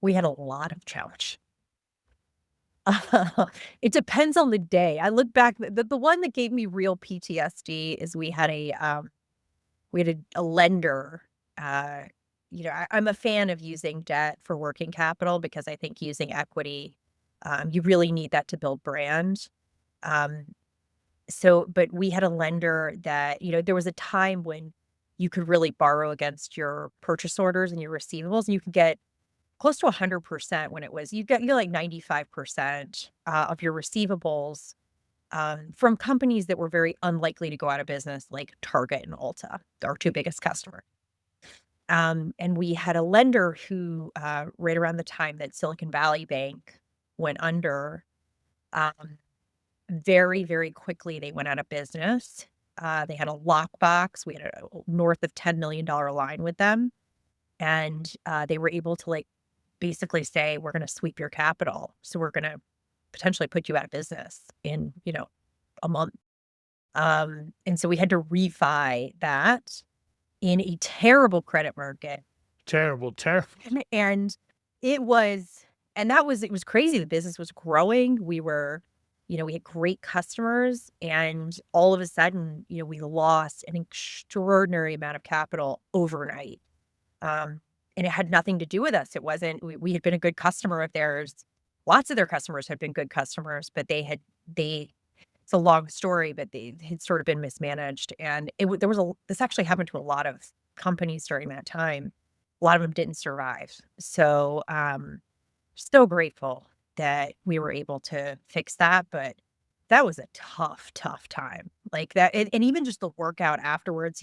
We had a lot of challenge. It depends on the day. I look back, the one that gave me real PTSD is we had a lender, uh, I'm a fan of using debt for working capital because I think using equity, you really need that to build brand. Um, but we had a lender that, there was a time when you could really borrow against your purchase orders and your receivables, and you could get close to 100% when you get like 95% of your receivables from companies that were very unlikely to go out of business, like Target and Ulta, our two biggest customers. And we had a lender who, right around the time that Silicon Valley Bank went under, um, very, very quickly they went out of business. They had a lockbox. We had a north of $10 million line with them, and they were able to like basically say, "We're going to sweep your capital, so we're going to potentially put you out of business in a month." And so we had to refi that in a terrible credit market. Terrible, terrible. And it was it was crazy. The business was growing. We had great customers, and all of a sudden, we lost an extraordinary amount of capital overnight. Um, and it had nothing to do with us. It wasn't we had been a good customer of theirs. Lots of their customers had been good customers, but they it's a long story, but they had sort of been mismanaged, and there was a this actually happened to a lot of companies during that time. A lot of them didn't survive. So, so grateful that we were able to fix that, but that was a tough, tough time. Like that, and even just the workout afterwards,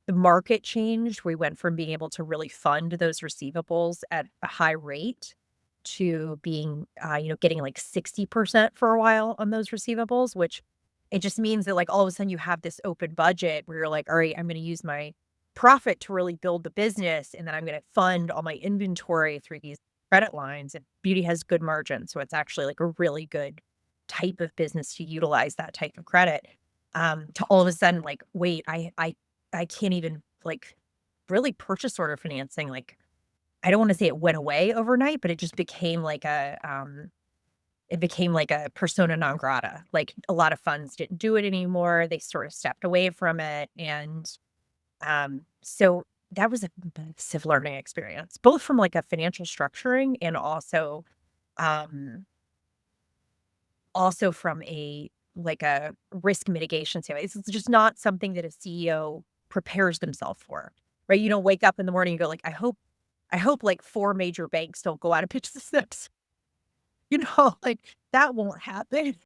the market changed. We went from being able to really fund those receivables at a high rate to being, getting like 60% for a while on those receivables, which it just means that like all of a sudden you have this open budget where you're like, all right, I'm going to use my profit to really build the business. And then I'm going to fund all my inventory through these credit lines. And beauty has good margins. So it's actually like a really good type of business to utilize that type of credit. To all of a sudden, like, wait, I can't even like really purchase order financing. Like, I don't wanna say it went away overnight, but it just became like it became like a persona non grata. Like, a lot of funds didn't do it anymore. They sort of stepped away from it, and, so that was a massive learning experience, both from, like, a financial structuring and um, also from a risk mitigation standpoint. It's just not something that a CEO prepares themselves for, right? You don't wake up in the morning and go like, I hope like 4 major banks don't go out of business. Like, that won't happen.